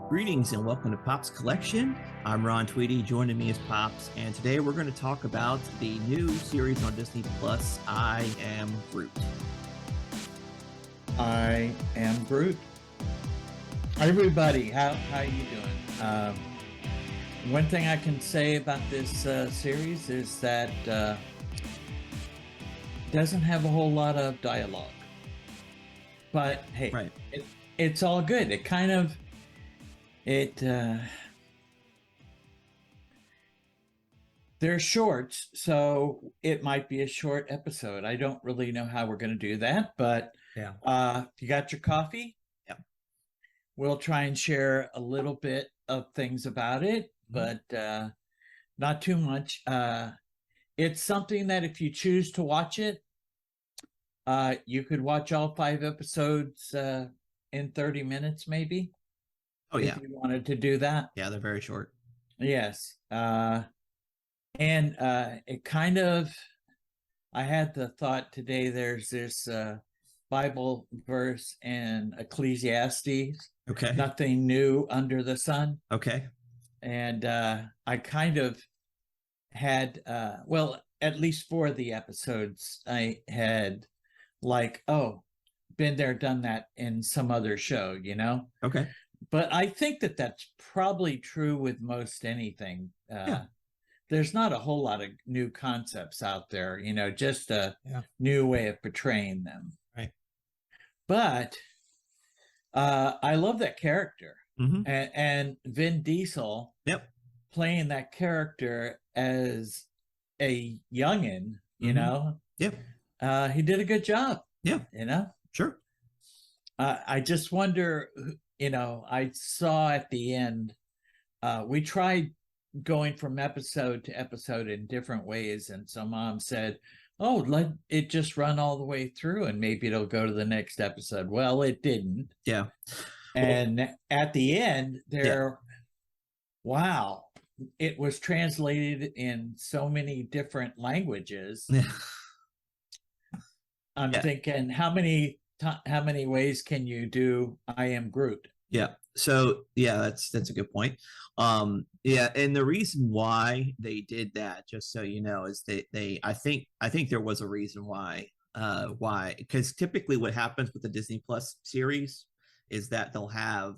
Greetings and welcome to Pop's Collection. I'm Ron Tweedy, joining me is Pops, and today we're going to talk about the new series on Disney Plus, I Am Groot. I am Groot. Everybody, how you doing? One thing I can say about this series is that it doesn't have a whole lot of dialogue. But hey, Right. it's all good. They're shorts, so it might be a short episode. I don't really know how we're going to do that, but you got your coffee? Yeah. We'll try and share a little bit of things about it, but not too much. It's something that if you choose to watch it, you could watch all 5 episodes in 30 minutes, maybe. Oh, yeah. If you wanted to do that. Yeah, they're very short. Yes. And it kind of, I had the thought today, there's this Bible verse in Ecclesiastes, Okay. nothing new under the sun. Okay. And I kind of had, well, at least 4 of the episodes, I had been there, done that in some other show, you know? Okay. But I think that that's probably true with most anything. Yeah. There's not a whole lot of new concepts out there, just a new way of portraying them. Right. But I love that character. Mm-hmm. And Vin Diesel playing that character as a youngin, you know? Yep. He did a good job. Yeah. Sure. I just wonder, I saw at the end, we tried going from episode to episode in different ways. And so Mom said, oh, let it just run all the way through and maybe it'll go to the next episode. Well, it didn't. Yeah. And at the end wow, it was translated in so many different languages. Yeah. I'm thinking, how many ways can you do I Am Groot? Yeah. So that's a good point. And the reason why they did that, just so you know, is I think there was a reason why, because typically what happens with the Disney Plus series is that they'll have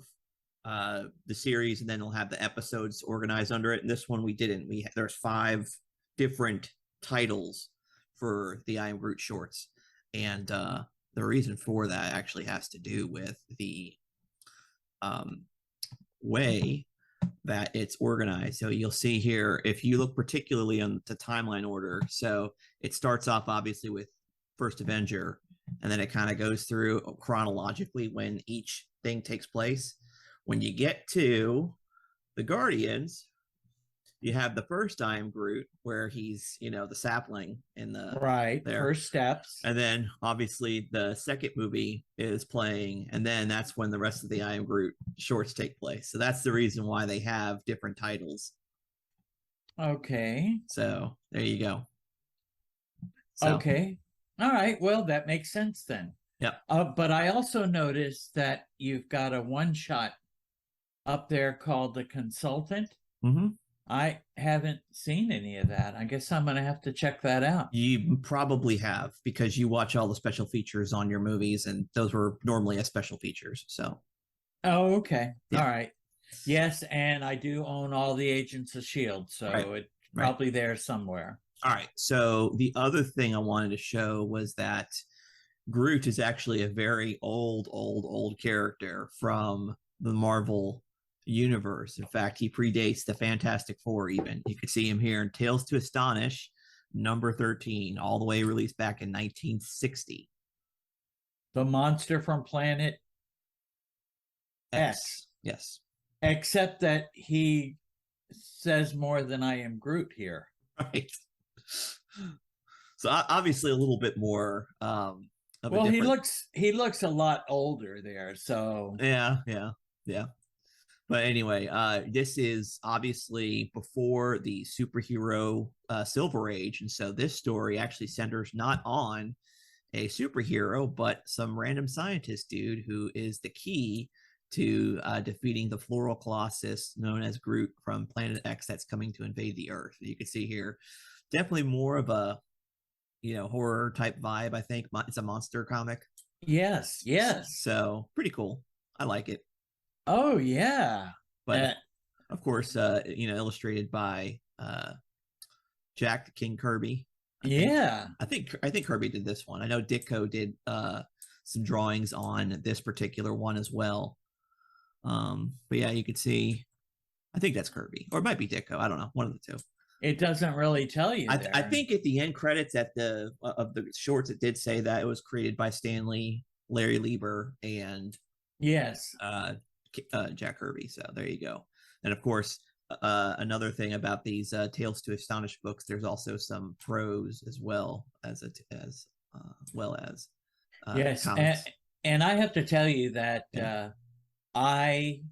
the series and then they'll have the episodes organized under it. And this one we didn't. There's 5 different titles for the I Am Groot shorts, and the reason for that actually has to do with the way that it's organized. So you'll see here, if you look particularly on the timeline order, so it starts off obviously with First Avenger, and then it kind of goes through chronologically when each thing takes place. When you get to the Guardians, you have the first I Am Groot, where he's, the sapling in the first steps. And then obviously the second movie is playing, and then that's when the rest of the I Am Groot shorts take place. So that's the reason why they have different titles. Okay. So there you go. Okay. All right. Well, that makes sense then. Yeah. But I also noticed that you've got a one-shot up there called The Consultant. Mm-hmm. I haven't seen any of that. I guess I'm going to have to check that out. You probably have, because you watch all the special features on your movies, and those were normally as special features. So. Oh, okay. Yeah. All right. Yes, and I do own all the Agents of S.H.I.E.L.D., so it's probably there somewhere. All right. So the other thing I wanted to show was that Groot is actually a very old character from the Marvel universe. In fact, he predates the Fantastic Four even. You could see him here in Tales to Astonish, number 13, all the way released back in 1960. The monster from Planet X. Yes. Except that he says more than I Am Groot here. Right. So obviously a little bit more well, he looks a lot older there, so yeah. But anyway, this is obviously before the superhero Silver Age, and so this story actually centers not on a superhero, but some random scientist dude who is the key to defeating the floral colossus known as Groot from Planet X that's coming to invade the Earth. You can see here, definitely more of a horror type vibe. I think it's a monster comic, Yes, yes. so pretty cool. I like it. Oh yeah. But Uh, of course, illustrated by Jack King Kirby. I think. yeah. I think Kirby did this one. I know Ditko did some drawings on this particular one as well. But yeah, you could see. I think that's Kirby, or it might be Ditko. I don't know. One of the two. It doesn't really tell you I there. think at the end credits at the of the shorts, it did say that it was created by Stanley, Larry Lieber, and Yes. Jack Kirby. So there you go. And of course, another thing about these Tales to Astonish books, there's also some prose as well as Yes. comics. And I have to tell you that Yeah, I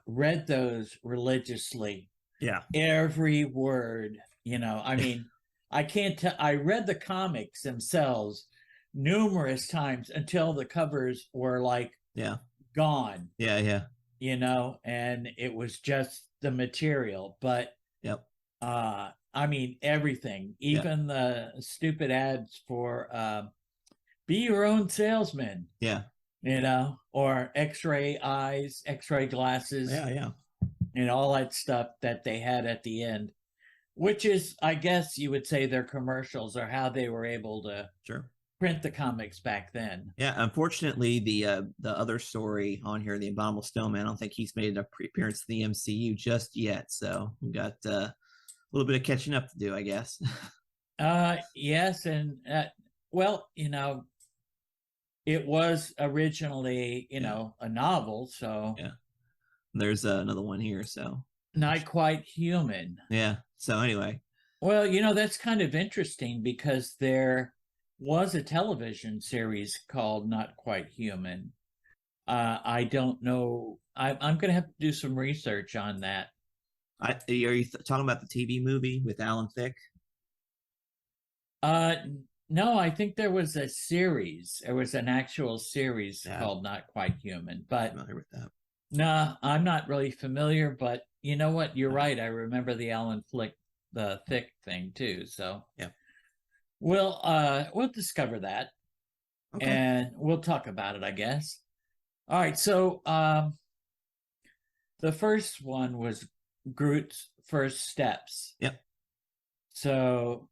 read those religiously, yeah, every word. I mean, I can't tell. I read the comics themselves numerous times until the covers were like yeah, gone, yeah, yeah. and it was just the material. But Yep, I mean, everything, yeah, even the stupid ads for be your own salesman, yeah, or x-ray eyes, x-ray glasses, yeah, yeah. and all that stuff that they had at the end, which is, I guess you would say, their commercials or how they were able to Sure. print the comics back then. Yeah, unfortunately, the other story on here, the Abominable Snowman, I don't think he's made a appearance in the MCU just yet. So we got a little bit of catching up to do, I guess. Yes, and well, it was originally, Yeah, a novel, so yeah. There's another one here. So not quite human. yeah. So anyway, Well, that's kind of interesting because there was a television series called Not Quite Human. I don't know. I'm going to have to do some research on that. are you talking about the TV movie with Alan Thicke? Uh, no, I think there was a series. There was an actual series Yeah, called Not Quite Human, I'm but familiar with that. no, I'm not really familiar. But you know what? You're Yeah, right. I remember the the Thick thing too. So yeah. we'll discover that Okay. and we'll talk about it, I guess. All right. So the first one was Groot's first steps. Yep. So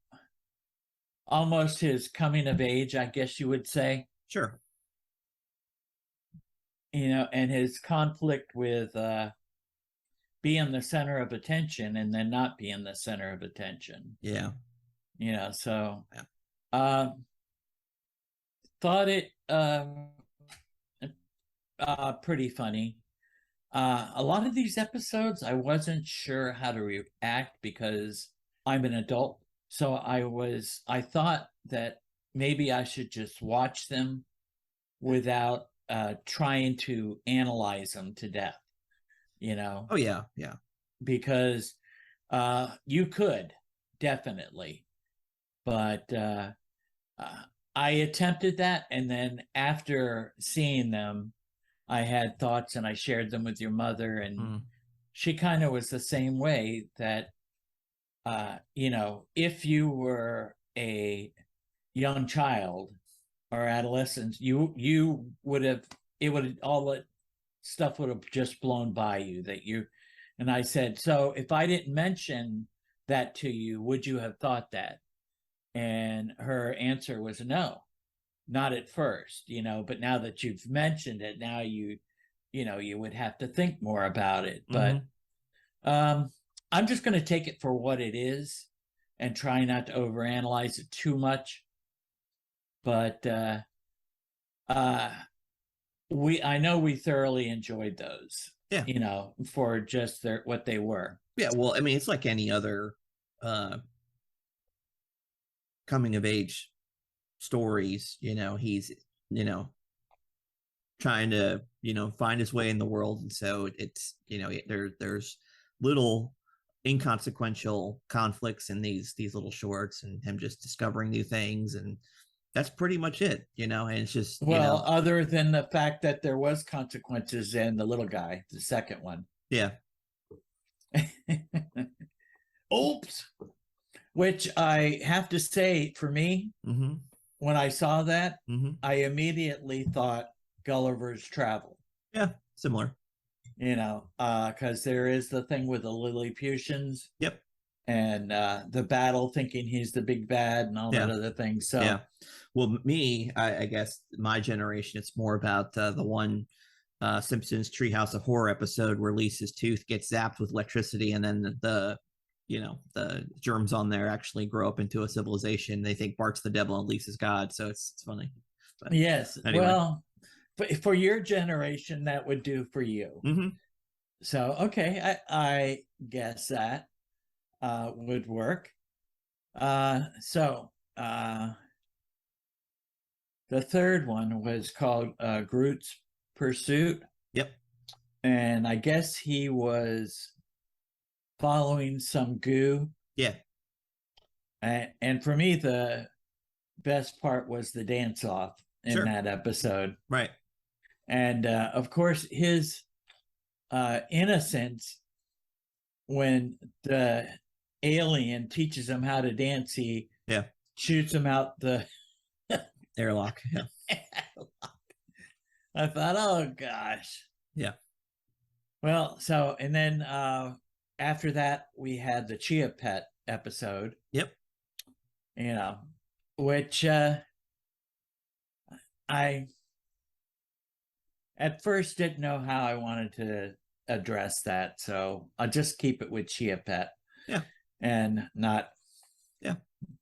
almost his coming of age, I guess you would say, Sure. and his conflict with being the center of attention and then not being the center of attention. Yeah. So Yeah. um, thought it pretty funny. A lot of these episodes, I wasn't sure how to react because I'm an adult. So I thought that maybe I should just watch them without trying to analyze them to death, Oh yeah. Yeah. because you could definitely, but uh, I attempted that. And then after seeing them, I had thoughts and I shared them with your mother. And Mm. she kind of was the same way that, if you were a young child or adolescent, you would have, it would, all that stuff would have just blown by you and I said, so if I didn't mention that to you, would you have thought that? And her answer was no, not at first, but now that you've mentioned it, now you would have to think more about it. But Mm-hmm. um, I'm just going to take it for what it is and try not to overanalyze it too much. But uh, I know we thoroughly enjoyed those, Yeah. for just what they were. Yeah. Well, I mean, it's like any other uh coming of age stories. He's you know trying to find his way in the world, and so it's there's little inconsequential conflicts in these little shorts, and him just discovering new things, and that's pretty much it, and it's just, Well, other than the fact that there was consequences in the little guy, the second one. yeah. Oops. Which I have to say, for me, Mm-hmm. when I saw that, Mm-hmm. I immediately thought Gulliver's Travel. Yeah, similar. Because there is the thing with the Lilliputians Yep. and the battle, thinking he's the big bad and all that Yeah. other thing. Yeah. So, Well, me, I guess my generation, it's more about the one Simpsons Treehouse of Horror episode where Lisa's tooth gets zapped with electricity, and then the germs on there actually grow up into a civilization. They think Bart's the devil and Lisa's God, so it's funny. But yes, anyway. well, for your generation, that would do for you. Mm-hmm. So, okay, I guess that would work. So, the third one was called Groot's Pursuit. Yep. And I guess he was following some goo. Yeah. And for me, the best part was the dance off in Sure. that episode. Right. And of course, his innocence when the alien teaches him how to dance, he Yeah. shoots him out the Airlock. Yeah. I thought, oh gosh. Yeah. Well, so and then after that we had the Chia Pet episode, Yep. you know, which I at first didn't know how I wanted to address that, so I'll just keep it with Chia Pet. Yeah. And not. Yeah.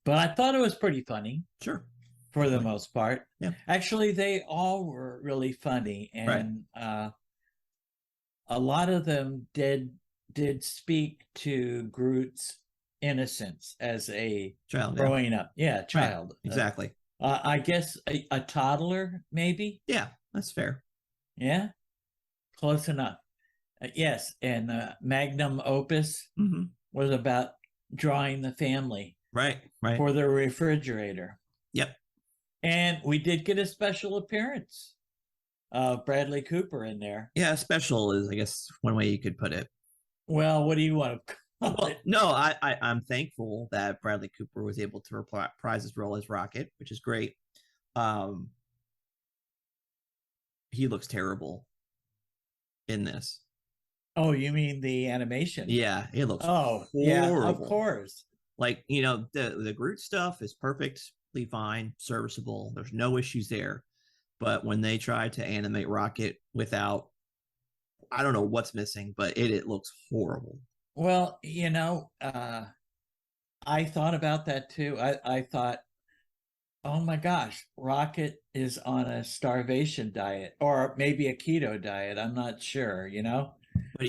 But I thought it was pretty funny. Sure. For the most part. Yeah. Actually, they all were really funny, and right. A lot of them did speak to Groot's innocence as a child growing up. Yeah, child. Right. Exactly. I guess a toddler, maybe. Yeah, that's fair. Yeah, close enough. Yes, and Magnum Opus was about drawing the family. Right. Right. For the refrigerator. Yep. And we did get a special appearance of Bradley Cooper in there. Yeah, special is, I guess, one way you could put it. Well, what do you want to call it? No, I'm thankful that Bradley Cooper was able to reprise his role as Rocket, which is great. He looks terrible in this. Oh, you mean the animation? Yeah, it looks horrible. Yeah, of course. Like, the Groot stuff is perfectly fine, serviceable. There's no issues there. But when they try to animate Rocket without, I don't know what's missing, but it looks horrible. Well, I thought about that too. I thought, oh my gosh, Rocket is on a starvation diet or maybe a keto diet. I'm not sure,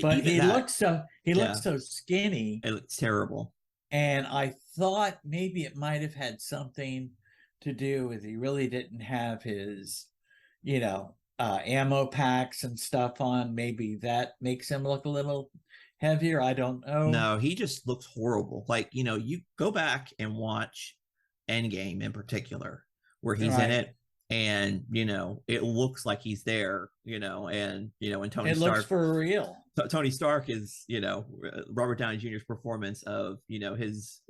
But he looks so skinny. It looks terrible. And I thought maybe it might have had something to do with he really didn't have his, ammo packs and stuff on. Maybe that makes him look a little heavier. I don't know. No, he just looks horrible. Like, you go back and watch Endgame in particular, where he's in it, and it looks like he's there, and and Tony Stark looks for real. Tony Stark is, Robert Downey Jr.'s performance of, his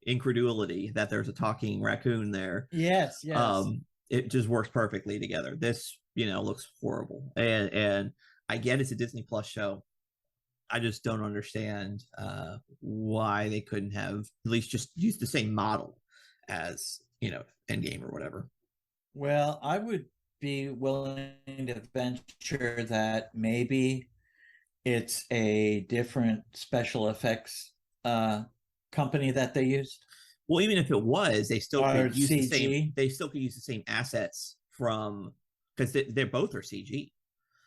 incredulity that there's a talking raccoon there. Yes. It just works perfectly together. This, looks horrible, and I get it's a Disney Plus show. I just don't understand why they couldn't have at least just used the same model as Endgame or whatever. Well, I would be willing to venture that maybe it's a different special effects company that they used. Well, even if it was, they still could use CG. the same. They still could use the same assets from, because they both are CG.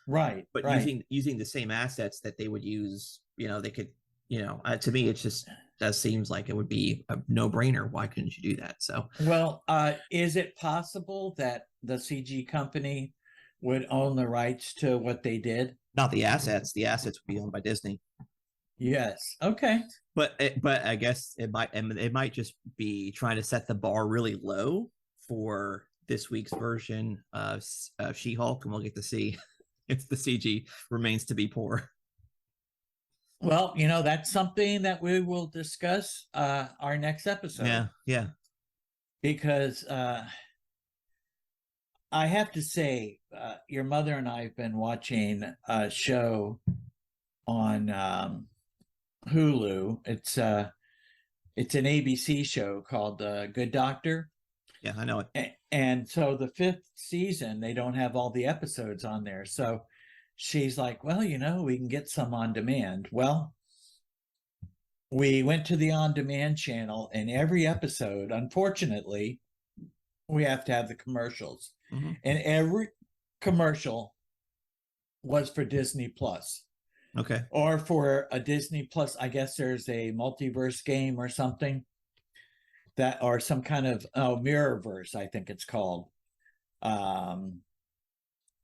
Right. But using the same assets that they would use, they could, to me, it just does seems like it would be a no-brainer. Why couldn't you do that? So, well, is it possible that the CG company would own the rights to what they did? Not the assets. The assets would be owned by Disney. Yes. Okay. But I guess it might just be trying to set the bar really low for this week's version of She-Hulk, and we'll get to see if the CG remains to be poor. Well, that's something that we will discuss our next episode. Yeah, yeah, Because I have to say, your mother and I have been watching a show on Hulu. It's an ABC show called Good Doctor. yeah. I know it. And so the fifth season, they don't have all the episodes on there. So she's like, well, we can get some on demand. Well, we went to the on demand channel, and every episode, unfortunately, we have to have the commercials. Mm-hmm. And every commercial was for Disney Plus. Okay. Or for a Disney Plus, I guess there's a multiverse game or something that, or some kind of Mirrorverse, I think it's called,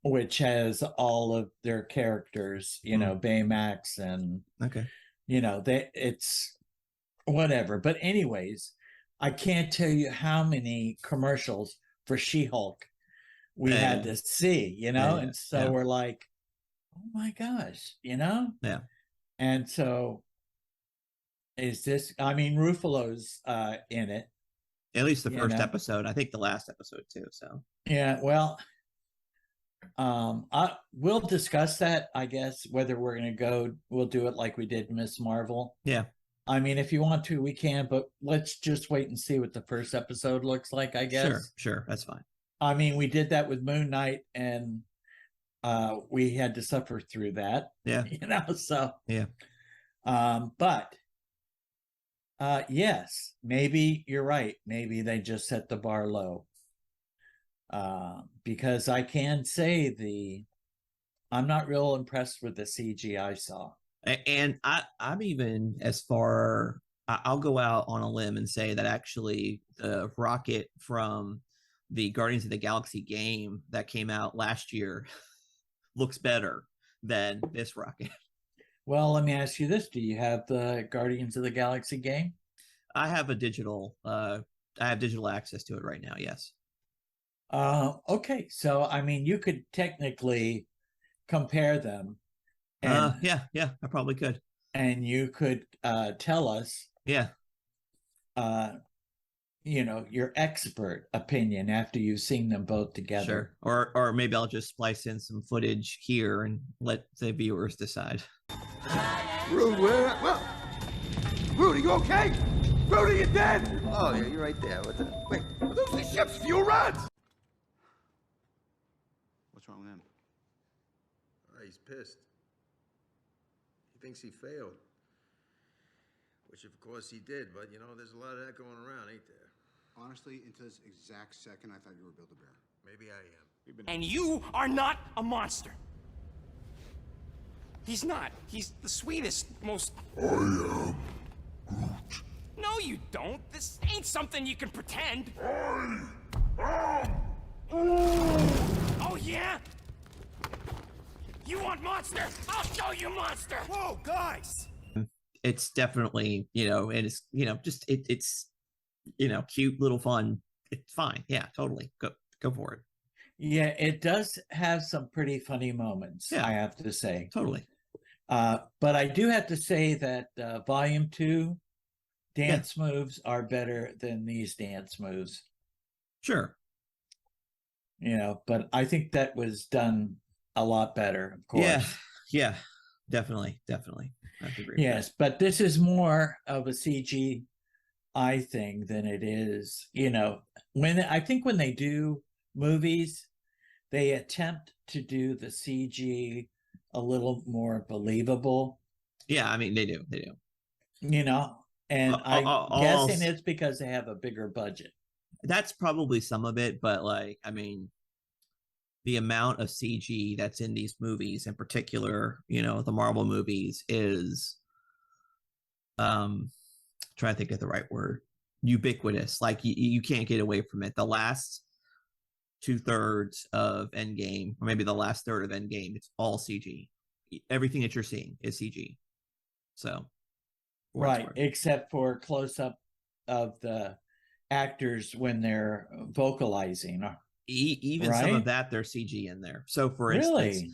which has all of their characters, Baymax and Okay. it's whatever. But anyways, I can't tell you how many commercials for She-Hulk we had to see, and so we're like, oh my gosh, Yeah. And so is this, I mean, Ruffalo's in it. At least the first episode. I think the last episode too. So yeah, well, we'll discuss that, I guess, whether we're we'll do it like we did Miss Marvel. Yeah. I mean, if you want to, we can, but let's just wait and see what the first episode looks like, I guess. Sure. That's fine. I mean, we did that with Moon Knight, and we had to suffer through that. Yeah. So. Yeah. But yes, maybe you're right. Maybe they just set the bar low. Because I can say I'm not real impressed with the CG I saw. And I'm even as far, I'll go out on a limb and say that actually the rocket from the Guardians of the Galaxy game that came out last year looks better than this rocket. Well, let me ask you this. Do you have the Guardians of the Galaxy game? I have digital access to it right now. Yes. Okay. So, I mean, you could technically compare them. And, yeah, I probably could. And you could tell us. Yeah. Your expert opinion after you've seen them both together. Sure. Or maybe I'll just splice in some footage here and let the viewers decide. Groot, where? Well, Groot, are you okay? Groot, are you dead? Oh, yeah, you're right there. What the? Wait, are those the ship's fuel rods? What's wrong with him? He's pissed. He thinks he failed. Which, of course, he did, but, there's a lot of that going around, ain't there? Honestly, into this exact second, I thought you were Build-A-Bear. Maybe I am. And you are not a monster. He's not. He's the sweetest, most... I am Groot. No, you don't. This ain't something you can pretend. I am Oh, yeah? You want monster? I'll show you monster! Whoa, guys! It's definitely, and it's, just, it's, cute, little fun. It's fine. Yeah, totally. Go for it. Yeah, it does have some pretty funny moments, I have to say. Totally. But I do have to say that Volume 2 dance moves are better than these dance moves. Sure. But I think that was done a lot better, of course. Yeah, definitely. I agree. Yes, but this is more of a CGI thing than it is, when they do movies, they attempt to do the CG a little more believable. Yeah, I mean, they do. And I'm guessing it's because they have a bigger budget. That's probably some of it, but the amount of CG that's in these movies, in particular, the Marvel movies, is trying to think of the right word, ubiquitous. Like you can't get away from it. The last 2/3 of Endgame, or maybe the last third of Endgame, it's all CG. Everything that you're seeing is CG. So, right, except for close up of the actors when they're vocalizing. even some of that there's CG in there. So Really?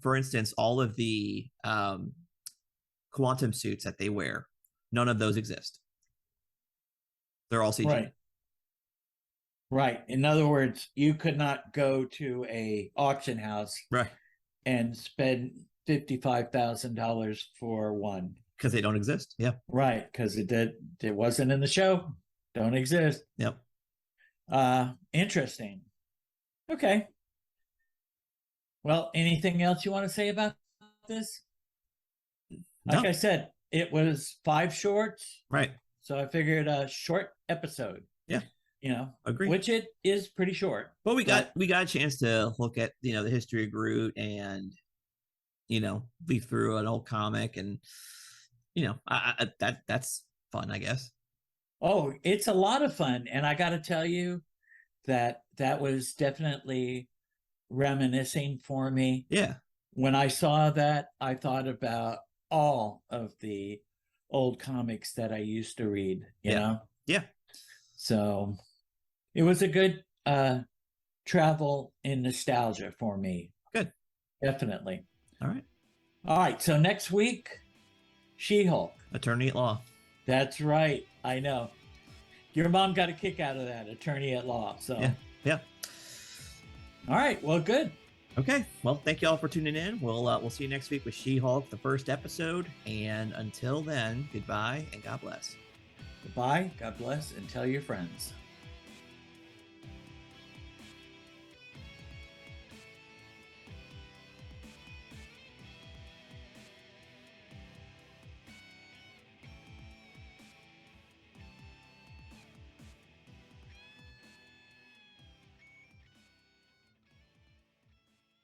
For instance, all of the quantum suits that they wear, none of those exist. They're all CG. Right. Right. In other words, you could not go to a auction house Right. and spend $55,000 for one. Because they don't exist. Yeah. Right. Because it wasn't in the show. Don't exist. Yep. Interesting. Okay. Well, anything else you want to say about this? Like No. I said, it was 5 shorts. Right. So I figured a short episode. Yeah. Agree. Which it is pretty short. But we got a chance to look at, the history of Groot and, leaf through an old comic and, that's fun, I guess. Oh, it's a lot of fun. And I got to tell you that was definitely reminiscing for me. Yeah. When I saw that, I thought about all of the old comics that I used to read, you know? Yeah. So it was a good travel in nostalgia for me. Good. Definitely. All right. So next week, She-Hulk. Attorney at Law. That's right. I know. Your mom got a kick out of that, Attorney at Law. So Yeah. All right. Well, good. Okay. Well, thank you all for tuning in. We'll see you next week with She-Hulk, the first episode. And until then, goodbye and God bless. Goodbye. God bless, and tell your friends.